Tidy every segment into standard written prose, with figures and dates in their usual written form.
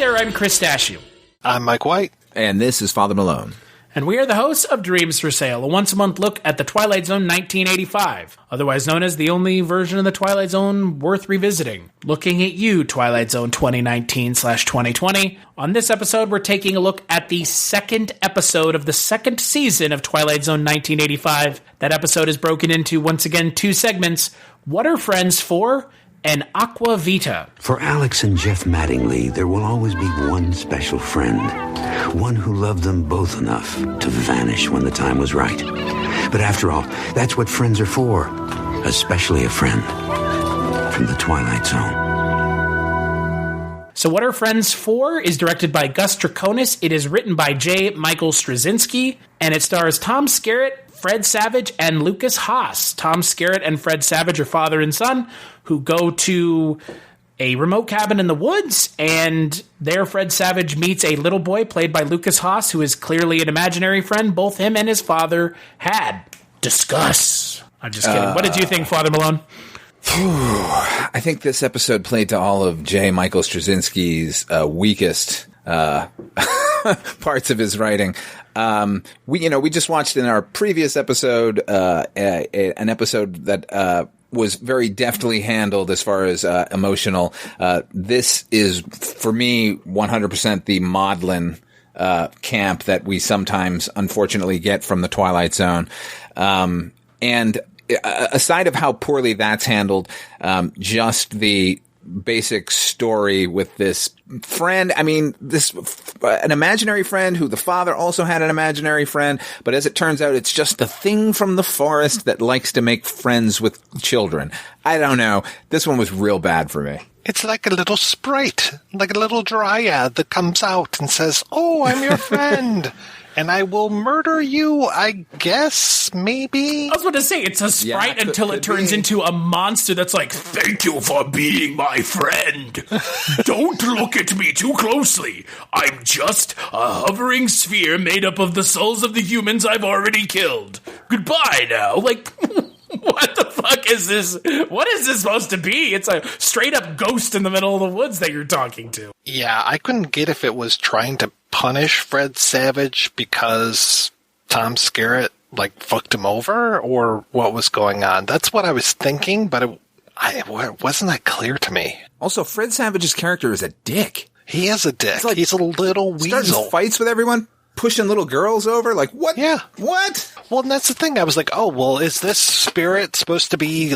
there, I'm Chris Dashew. I'm Mike White. And this is Father Malone. And we are the hosts of Dreams for Sale, a once-a-month look at the Twilight Zone 1985, otherwise known as the only version of the Twilight Zone worth revisiting. Looking at you, Twilight Zone 2019/2020. On this episode, we're taking a look at the second episode of the second season of Twilight Zone 1985. That episode is broken into, once again, two segments: What Are Friends For? And Aqua Vita. For Alex and Jeff Mattingly, there will always be one special friend. One who loved them both enough to vanish when the time was right. But after all, that's what friends are for. Especially a friend from the Twilight Zone. So What Are Friends For? Is directed by Gus Draconis. It is written by J. Michael Straczynski. And it stars Tom Skerritt, Fred Savage, and Lucas Haas. Tom Skerritt and Fred Savage are father and son who go to a remote cabin in the woods, and there Fred Savage meets a little boy played by Lucas Haas, who is clearly an imaginary friend both him and his father had. Discuss. I'm just kidding. What did you think, Father Malone? I think this episode played to all of J. Michael Straczynski's weakest parts of his writing. We just watched in our previous episode an episode that was very deftly handled as far as emotional. This is, for me, 100% the maudlin camp that we sometimes, unfortunately, get from the Twilight Zone. And aside of how poorly that's handled, just the basic story with this friend. I mean, an imaginary friend who the father also had an imaginary friend, but as it turns out, it's just the thing from the forest that likes to make friends with children. I don't know. This one was real bad for me. It's like a little sprite, like a little dryad that comes out and says, "Oh, I'm your friend." And I will murder you, I guess, maybe? I was about to say, it's a sprite until it turns into a monster that's like, "Thank you for being my friend. Don't look at me too closely. I'm just a hovering sphere made up of the souls of the humans I've already killed. Goodbye now." Like, what the fuck is this? What is this supposed to be? It's a straight-up ghost in the middle of the woods that you're talking to. Yeah, I couldn't get if it was trying to punish Fred Savage because Tom Skerritt, fucked him over, or what was going on. That's what I was thinking, but it wasn't that clear to me. Also, Fred Savage's character is a dick. He is a dick. He's a little weasel. Starting fights with everyone, pushing little girls over. Like, what? Yeah. What? Well, and that's the thing. I was like, oh, well, is this spirit supposed to be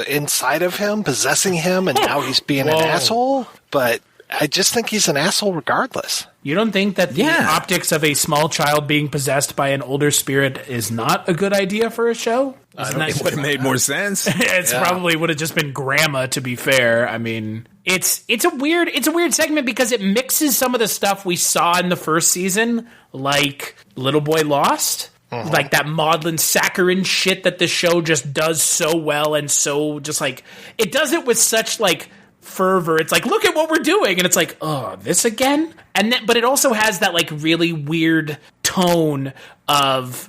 inside of him, possessing him, and now he's being an asshole? But I just think he's an asshole regardless. You don't think that the optics of a small child being possessed by an older spirit is not a good idea for a show? It would have made more sense. Probably would have just been grandma, to be fair. I mean, it's a weird segment because it mixes some of the stuff we saw in the first season, like Little Boy Lost. Mm-hmm. Like that maudlin saccharine shit that the show just does so well, and so just it does it with such fervor. It's like, look at what we're doing, and it's like, oh, this again? And then, but it also has that really weird tone of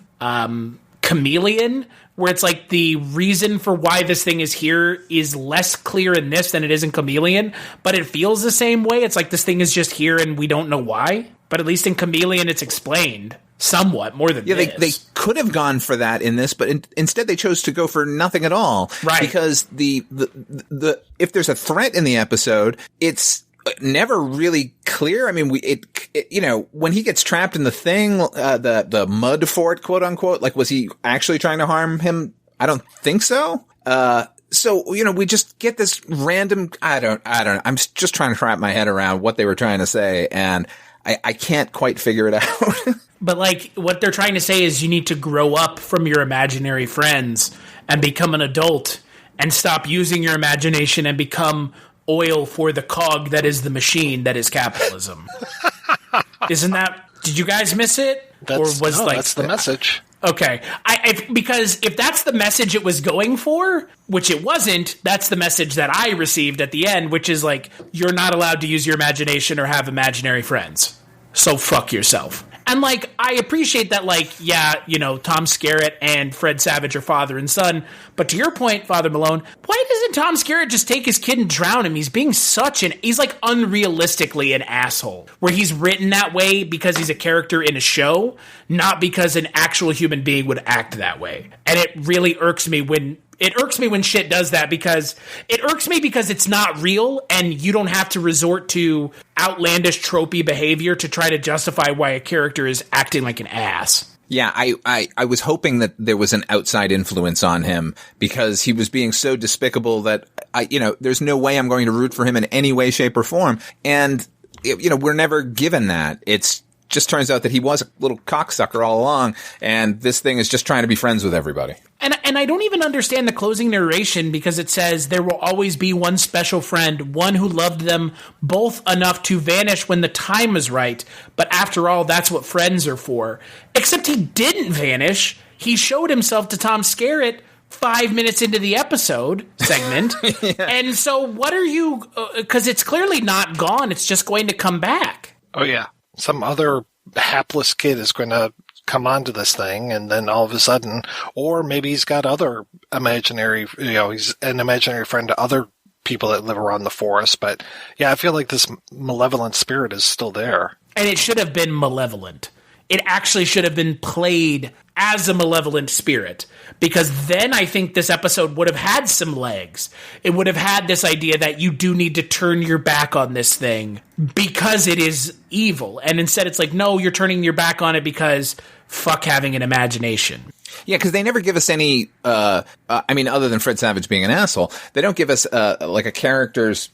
chameleon, where it's like the reason for why this thing is here is less clear in this than it is in Chameleon, but it feels the same way. It's like this thing is just here and we don't know why, but at least in Chameleon it's explained somewhat more than this. They could have gone for that in this, but instead they chose to go for nothing at all. Right. Because the if there's a threat in the episode, it's never really clear. I mean, when he gets trapped in the thing, the mud fort, quote unquote, was he actually trying to harm him? I don't think so. So, we just get this random, I don't know. I'm just trying to wrap my head around what they were trying to say, and I can't quite figure it out. But what they're trying to say is you need to grow up from your imaginary friends and become an adult and stop using your imagination and become oil for the cog that is the machine that is capitalism. Isn't that? Did you guys miss it? That's the message. Okay, because if that's the message it was going for, which it wasn't, that's the message that I received at the end, which is you're not allowed to use your imagination or have imaginary friends. So fuck yourself. And, like, I appreciate that, like, yeah, you know, Tom Skerritt and Fred Savage are father and son. But to your point, Father Malone, why doesn't Tom Skerritt just take his kid and drown him? He's being he's, like, unrealistically an asshole. Where he's written that way because he's a character in a show, not because an actual human being would act that way. And it really irks me when shit does that, because it's not real and you don't have to resort to outlandish tropey behavior to try to justify why a character is acting like an ass. Yeah, I was hoping that there was an outside influence on him, because he was being so despicable that there's no way I'm going to root for him in any way, shape, or form. And we're never given that. It's just turns out that he was a little cocksucker all along, and this thing is just trying to be friends with everybody. And I don't even understand the closing narration, because it says there will always be one special friend, one who loved them both enough to vanish when the time is right. But after all, that's what friends are for. Except he didn't vanish. He showed himself to Tom Skerritt 5 minutes into the episode segment. Yeah. And so what are you, because it's clearly not gone. It's just going to come back. Oh, yeah. Some other hapless kid is going to come onto this thing, and then all of a sudden, or maybe he's got other imaginary, he's an imaginary friend to other people that live around the forest. But yeah, I feel like this malevolent spirit is still there. And it should have been malevolent. It actually should have been played as a malevolent spirit, because then I think this episode would have had some legs. It would have had this idea that you do need to turn your back on this thing because it is evil. And instead it's like, no, you're turning your back on it because fuck having an imagination. Yeah, because they never give us any, other than Fred Savage being an asshole, they don't give us, like a character's,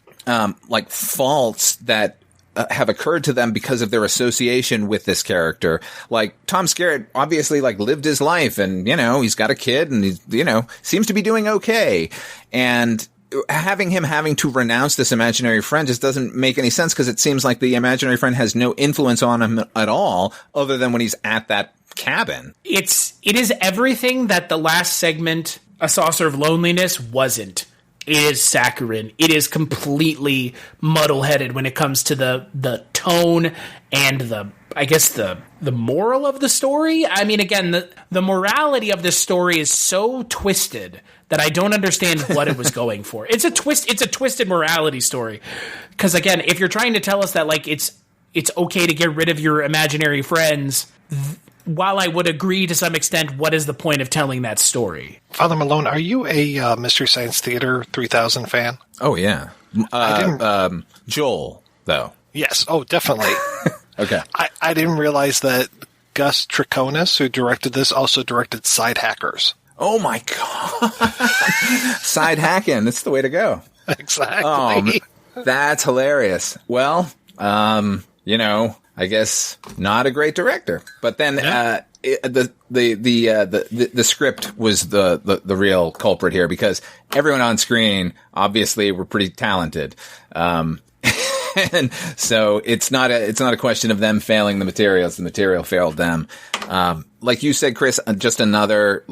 faults that have occurred to them because of their association with this character. Like Tom Skerritt obviously lived his life, and he's got a kid, and he's seems to be doing okay. And having to renounce this imaginary friend just doesn't make any sense, because it seems like the imaginary friend has no influence on him at all, other than when he's at that cabin. It is everything that the last segment, A Saucer of Loneliness, wasn't. It is saccharine. It is completely muddle-headed when it comes to the tone and the moral of the story. I mean, again, the morality of this story is so twisted that I don't understand what it was going for. It's a twisted morality story. Because again, if you're trying to tell us that it's okay to get rid of your imaginary friends, while I would agree to some extent, what is the point of telling that story? Father Malone, are you a Mystery Science Theater 3000 fan? Oh, yeah. Joel, though. Yes. Oh, definitely. Okay. I didn't realize that Gus Triconis, who directed this, also directed Side Hackers. Oh, my God. Side hacking. That's the way to go. Exactly. That's hilarious. Well, I guess not a great director, but then the script was the real culprit here, because everyone on screen obviously were pretty talented, and so it's not a question of them failing the material; it's the material failed them. Like you said, Chris, just another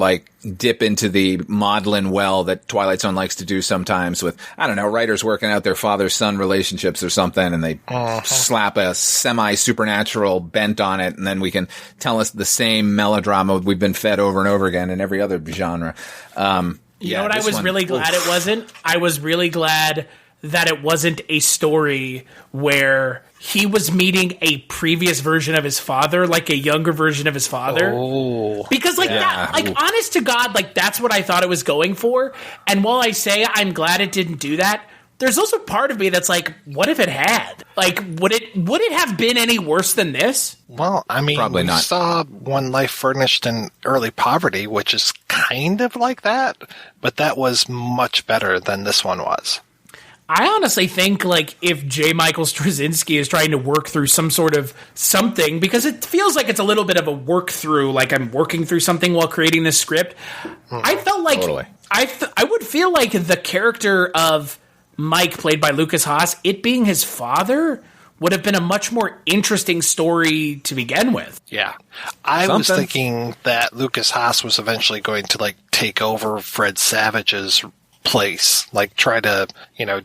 dip into the maudlin well that Twilight Zone likes to do sometimes with, I don't know, writers working out their father-son relationships or something, and they slap a semi-supernatural bent on it, and then we can tell us the same melodrama we've been fed over and over again in every other genre. You know what I was really glad it wasn't? I was really glad that it wasn't a story where he was meeting a previous version of his father, like a younger version of his father. Oh. Because honest to God, that's what I thought it was going for. And while I say I'm glad it didn't do that, there's also part of me that's like, what if it had? Would it have been any worse than this? Well, I mean, probably not. We saw One Life Furnished in Early Poverty, which is kind of like that, but that was much better than this one was. I honestly think, if J. Michael Straczynski is trying to work through some sort of something, because it feels like it's a little bit of a work through, I'm working through something while creating this script. I felt like totally. I would feel like the character of Mike, played by Lucas Haas, it being his father, would have been a much more interesting story to begin with. Yeah. I was thinking that Lucas Haas was eventually going to take over Fred Savage's place, like try to,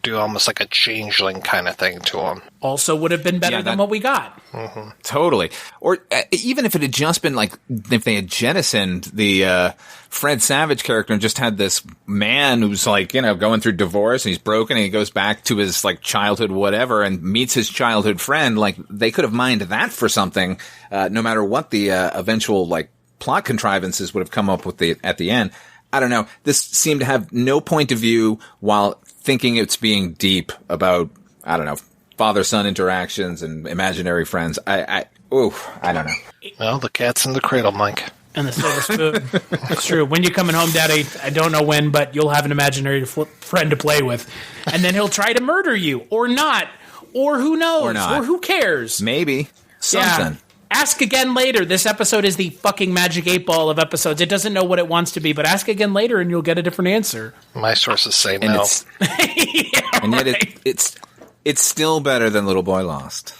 do almost like a changeling kind of thing to him. Also would have been better than what we got. Mm-hmm. Totally. Or even if it had just been like, if they had jettisoned the Fred Savage character and just had this man who's like, going through divorce and he's broken and he goes back to his like childhood whatever and meets his childhood friend, like they could have mined that for something, no matter what the eventual like plot contrivances would have come up with at the end. I don't know. This seemed to have no point of view while thinking it's being deep about, I don't know, father-son interactions and imaginary friends. I don't know. Well, the cat's in the cradle, Mike. And the silver spoon. It's true. When you're coming home, Daddy, I don't know when, but you'll have an imaginary friend to play with. And then he'll try to murder you, or not, or who knows, or who cares. Maybe. Something. Yeah. Ask again later. This episode is the fucking Magic 8-Ball of episodes. It doesn't know what it wants to be, but ask again later and you'll get a different answer. My sources say no. And yet it's still better than Little Boy Lost.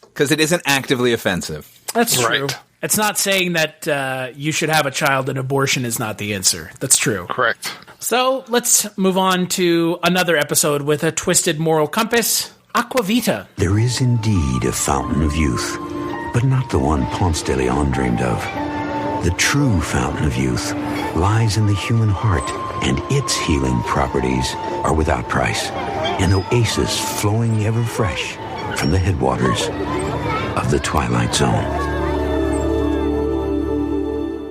Because it isn't actively offensive. That's true. Right. It's not saying that you should have a child and abortion is not the answer. That's true. Correct. So let's move on to another episode with a twisted moral compass. Aqua Vita. There is indeed a fountain of youth, but not the one Ponce de Leon dreamed of. The true fountain of youth lies in the human heart, and its healing properties are without price. An oasis flowing ever fresh from the headwaters of the Twilight Zone.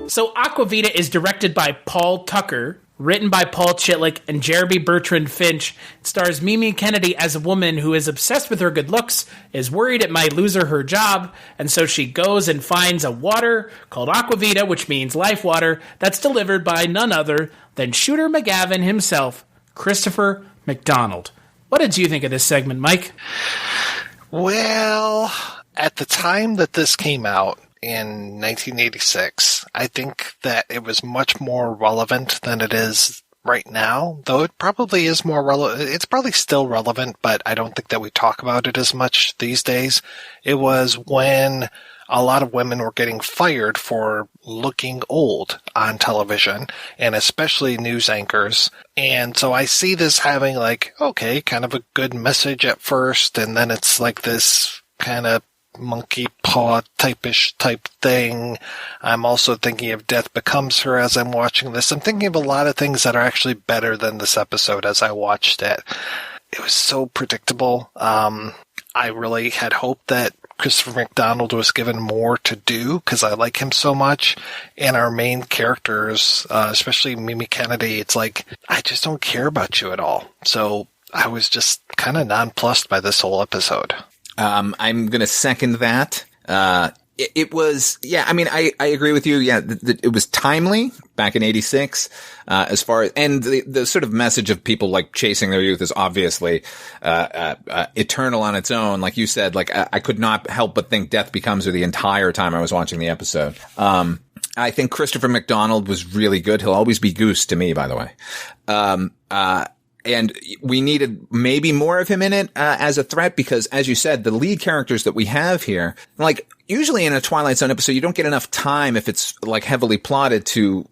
So Aqua Vita is directed by Paul Tucker, written by Paul Chitlick and Jeremy Bertrand Finch. It stars Mimi Kennedy as a woman who is obsessed with her good looks, is worried it might lose her job, and so she goes and finds a water called Aqua Vita, which means life water, that's delivered by none other than Shooter McGavin himself, Christopher McDonald. What did you think of this segment, Mike? Well, at the time that this came out, in 1986, I think that it was much more relevant than it is right now, though it probably is more relevant. It's probably still relevant, but I don't think that we talk about it as much these days. It was when a lot of women were getting fired for looking old on television, and especially news anchors. And so I see this having like, okay, kind of a good message at first, and then it's like this kind of monkey paw type thing. I'm also thinking of Death Becomes Her as I'm watching this. I'm thinking of a lot of things that are actually better than this episode as I watched it. It was so predictable. I really had hoped that Christopher McDonald was given more to do because I like him so much. And our main characters, especially Mimi Kennedy, it's like, I just don't care about you at all. So I was just kind of nonplussed by this whole episode. I'm going to second that. It was, yeah, I mean, I agree with you. Yeah, it was timely back in 86, as far as, and the sort of message of people like chasing their youth is obviously, eternal on its own. Like you said, like I could not help but think Death Becomes Her the entire time I was watching the episode. I think Christopher McDonald was really good. He'll always be Goose to me, by the way. And we needed maybe more of him in it as a threat because, as you said, the lead characters that we have here, like usually in a Twilight Zone episode, you don't get enough time if it's like heavily plotted to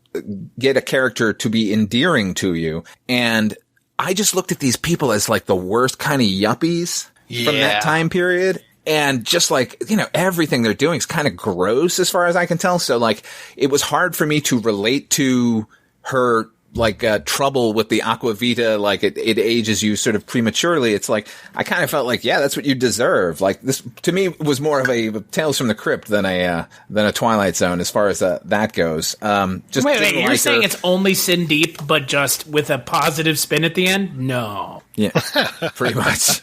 get a character to be endearing to you. And I just looked at these people as like the worst kind of yuppies from that time period. And just like, everything they're doing is kind of gross as far as I can tell. So like, it was hard for me to relate to her like trouble with the Aqua Vita, like it ages you sort of prematurely. It's like I kind of felt like, yeah, that's what you deserve. Like this to me was more of a Tales from the Crypt than a Twilight Zone as far as that goes. Just wait, you're saying it's only Sin Deep, but just with a positive spin at the end? No. Yeah, pretty much.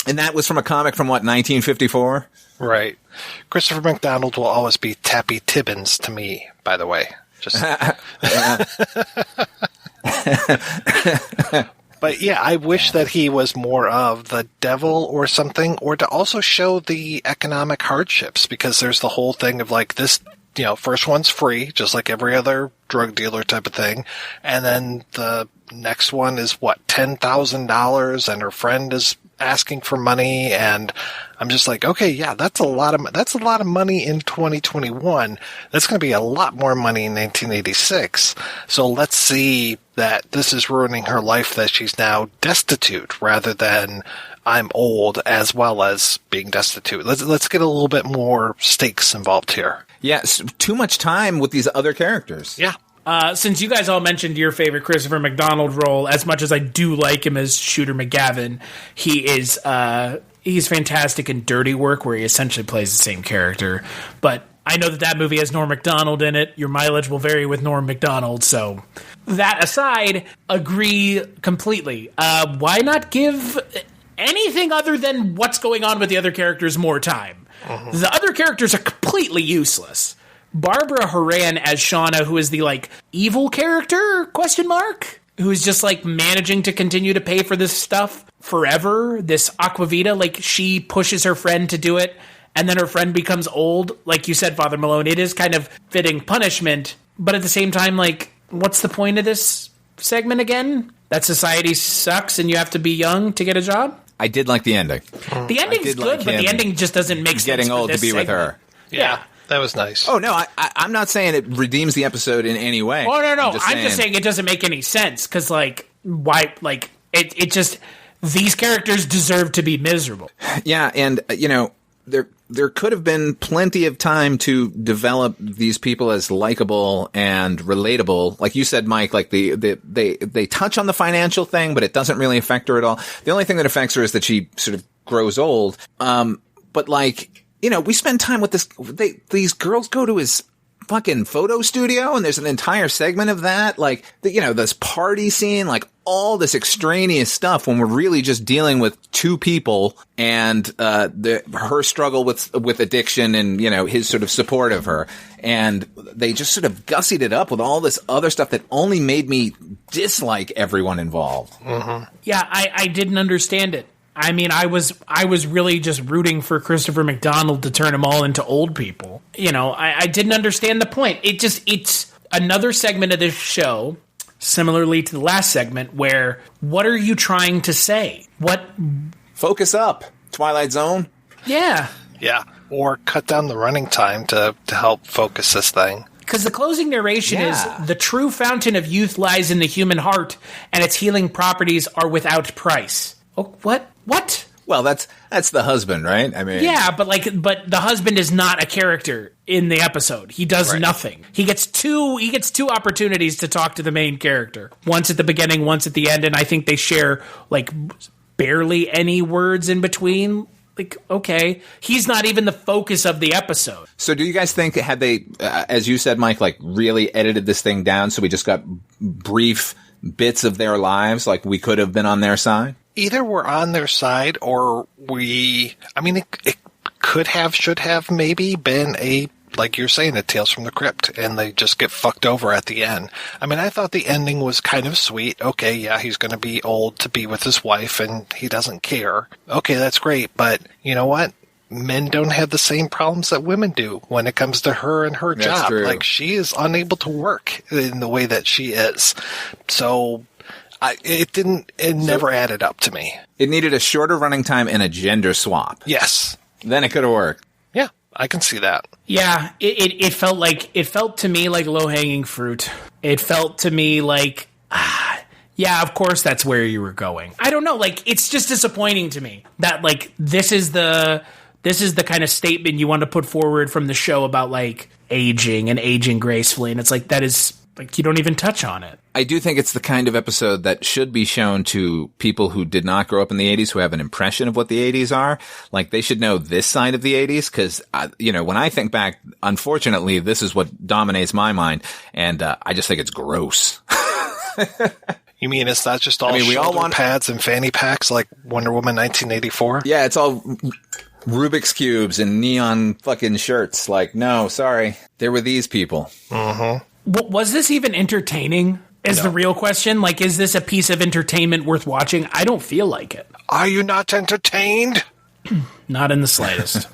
And that was from a comic from what, 1954? Right. Christopher McDonald will always be Tappy Tibbins to me, by the way. But yeah, I wish that he was more of the devil or something, or to also show the economic hardships, because there's the whole thing of like this, first one's free, just like every other drug dealer type of thing. And then the next one is $10,000 and her friend is asking for money. And I'm just like, okay, yeah, that's a lot of money in 2021. That's going to be a lot more money in 1986. So let's see that this is ruining her life, that she's now destitute rather than I'm old as well as being destitute. Let's get a little bit more stakes involved here. Yes, too much time with these other characters. Yeah. Since you guys all mentioned your favorite Christopher McDonald role, as much as I do like him as Shooter McGavin, he's fantastic in Dirty Work, where he essentially plays the same character. But I know that movie has Norm Macdonald in it. Your mileage will vary with Norm Macdonald, so that aside, agree completely. Why not give anything other than what's going on with the other characters more time? Mm-hmm. The other characters are completely useless. Barbara Horan as Shauna, who is the, like, evil character, who is just, like, managing to continue to pay for this stuff forever, this Aqua Vita, like, she pushes her friend to do it, and then her friend becomes old. Like you said, Father Malone, it is kind of fitting punishment, but at the same time, like, what's the point of this segment again? That society sucks and you have to be young to get a job? I did like the ending. The ending's good, but the ending just doesn't make sense. Getting old to be segment. with her. Yeah. That was nice. Oh, no, I'm not saying it redeems the episode in any way. Oh, no. I'm just saying it doesn't make any sense, because, like, why, like, it just, these characters deserve to be miserable. Yeah, and, you know, there could have been plenty of time to develop these people as likable and relatable. Like you said, Mike, like they touch on the financial thing, but it doesn't really affect her at all. The only thing that affects her is that she sort of grows old. But, like, you know, we spend time with this. These girls go to his fucking photo studio, and there's an entire segment of that. Like, you know, this party scene, like all this extraneous stuff when we're really just dealing with two people and her struggle with addiction and, you know, his sort of support of her. And they just sort of gussied it up with all this other stuff that only made me dislike everyone involved. Mm-hmm. Yeah, I didn't understand it. I mean, I was really just rooting for Christopher McDonald to turn them all into old people. You know, I didn't understand the point. It's another segment of this show, similarly to the last segment, where what are you trying to say? Focus up, Twilight Zone. Yeah. Yeah, or cut down the running time to help focus this thing. Because the closing narration is, the true fountain of youth lies in the human heart, and its healing properties are without price. Oh, what? Well, that's the husband, right? I mean, yeah, but the husband is not a character in the episode. He does nothing. He gets two opportunities to talk to the main character. Once at the beginning, once at the end, and I think they share, like, barely any words in between. Like, okay, he's not even the focus of the episode. So do you guys think, had they, as you said, Mike, like, really edited this thing down so we just got brief bits of their lives, like we could have been on their side? Either we're on their side or it could have, should have maybe been like you're saying, a Tales from the Crypt, and they just get fucked over at the end. I mean, I thought the ending was kind of sweet. Okay, yeah, he's going to be old to be with his wife, and he doesn't care. Okay, that's great, but you know what? Men don't have the same problems that women do when it comes to her and her job. True. Like, she is unable to work in the way that she is. So it never added up to me. It needed a shorter running time and a gender swap. Yes. Then it could have worked. Yeah, I can see that. Yeah, it felt to me like low-hanging fruit. It felt to me like, yeah, of course that's where you were going. I don't know, like, it's just disappointing to me that, like, this is the kind of statement you want to put forward from the show about, like, aging and aging gracefully, and it's like, that is, like, you don't even touch on it. I do think it's the kind of episode that should be shown to people who did not grow up in the 80s, who have an impression of what the 80s are. Like, they should know this side of the 80s, because, you know, when I think back, unfortunately, this is what dominates my mind, and I just think it's gross. You mean it's not just all we all want pads and fanny packs like Wonder Woman 1984? Yeah, it's all Rubik's Cubes and neon fucking shirts. Like, no, sorry. There were these people. Mm-hmm. Was this even entertaining? Is the real question. Like, is this a piece of entertainment worth watching? I don't feel like it. Are you not entertained? Not in the slightest.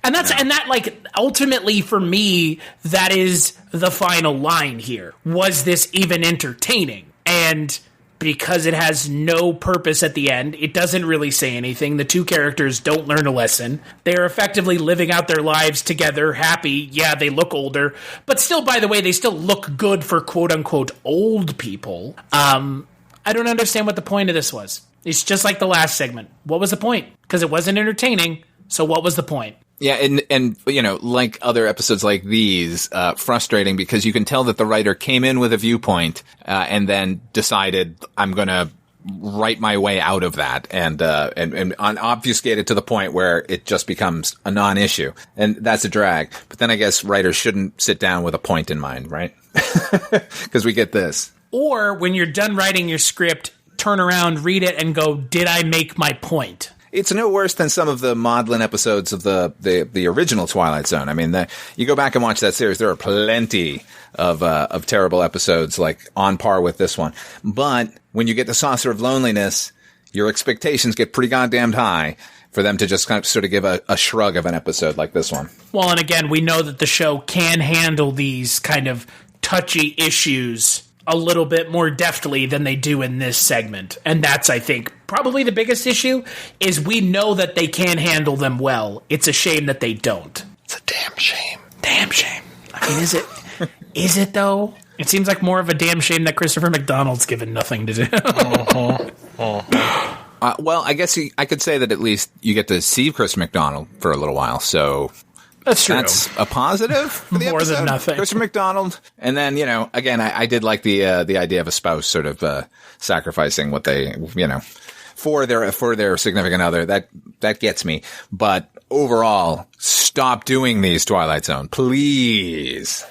And that, like, ultimately for me, that is the final line here. Was this even entertaining? And because it has no purpose at the end. It doesn't really say anything. The two characters don't learn a lesson. They're effectively living out their lives together, happy. Yeah, they look older, but still, by the way, they still look good for quote-unquote old people. I don't understand what the point of this was. It's just like the last segment. What was the point? Because it wasn't entertaining, so what was the point? Yeah, and like other episodes like these, frustrating because you can tell that the writer came in with a viewpoint and then decided, I'm going to write my way out of that and obfuscate it to the point where it just becomes a non-issue. And that's a drag. But then I guess writers shouldn't sit down with a point in mind, right? Because we get this. Or when you're done writing your script, turn around, read it, and go, did I make my point? It's no worse than some of the maudlin episodes of the original Twilight Zone. I mean, you go back and watch that series, there are plenty of terrible episodes, like on par with this one. But when you get the Saucer of Loneliness, your expectations get pretty goddamn high for them to just kind of sort of give a shrug of an episode like this one. Well, and again, we know that the show can handle these kind of touchy issues a little bit more deftly than they do in this segment. And that's, I think, probably the biggest issue, is we know that they can handle them well. It's a shame that they don't. It's a damn shame. Damn shame. I mean, is it? Is it, though? It seems like more of a damn shame that Christopher McDonald's given nothing to do. Well, I guess I could say that at least you get to see Chris McDonald for a little while, so... That's true. That's a positive for the More episode. than nothing. Christopher McDonald. And then, again, I did like the idea of a spouse sort of sacrificing what they, for their significant other. That gets me. But overall, stop doing these, Twilight Zone. Please.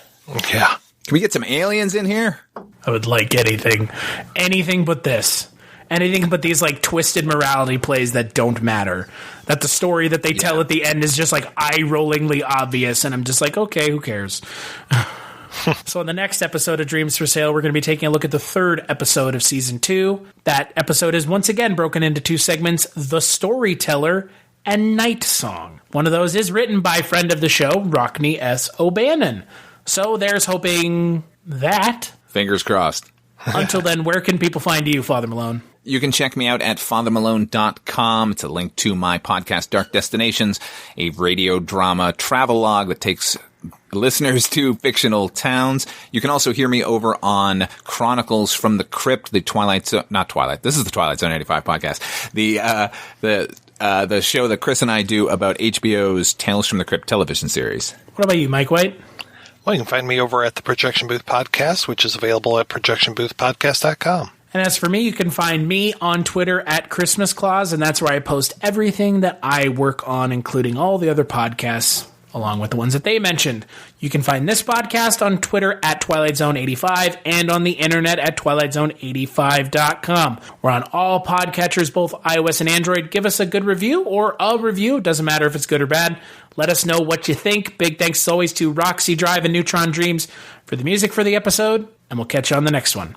Yeah. Can we get some aliens in here? I would like anything. Anything but this. Anything but these, like, twisted morality plays that don't matter. That the story that they tell at the end is just, like, eye-rollingly obvious, and I'm just like, okay, who cares? So in the next episode of Dreams for Sale, we're going to be taking a look at the third episode of Season 2. That episode is once again broken into two segments, The Storyteller and Night Song. One of those is written by friend of the show, Rockney S. O'Bannon. So there's hoping that... Fingers crossed. Until then, where can people find you, Father Malone? You can check me out at fathermalone.com. It's a link to my podcast, Dark Destinations, a radio drama travelogue that takes listeners to fictional towns. You can also hear me over on Chronicles from the Crypt, the Twilight Zone, not Twilight, this is the Twilight Zone 85 podcast. The show that Chris and I do about HBO's Tales from the Crypt television series. What about you, Mike White? Well, you can find me over at the Projection Booth Podcast, which is available at projectionboothpodcast.com. And as for me, you can find me on Twitter at Christmas Claus, and that's where I post everything that I work on, including all the other podcasts, along with the ones that they mentioned. You can find this podcast on Twitter at Twilight Zone 85 and on the internet at TwilightZone85.com. We're on all podcatchers, both iOS and Android. Give us a good review or a review. Doesn't matter if it's good or bad. Let us know what you think. Big thanks as always to Roxy Drive and Neutron Dreams for the music for the episode, and we'll catch you on the next one.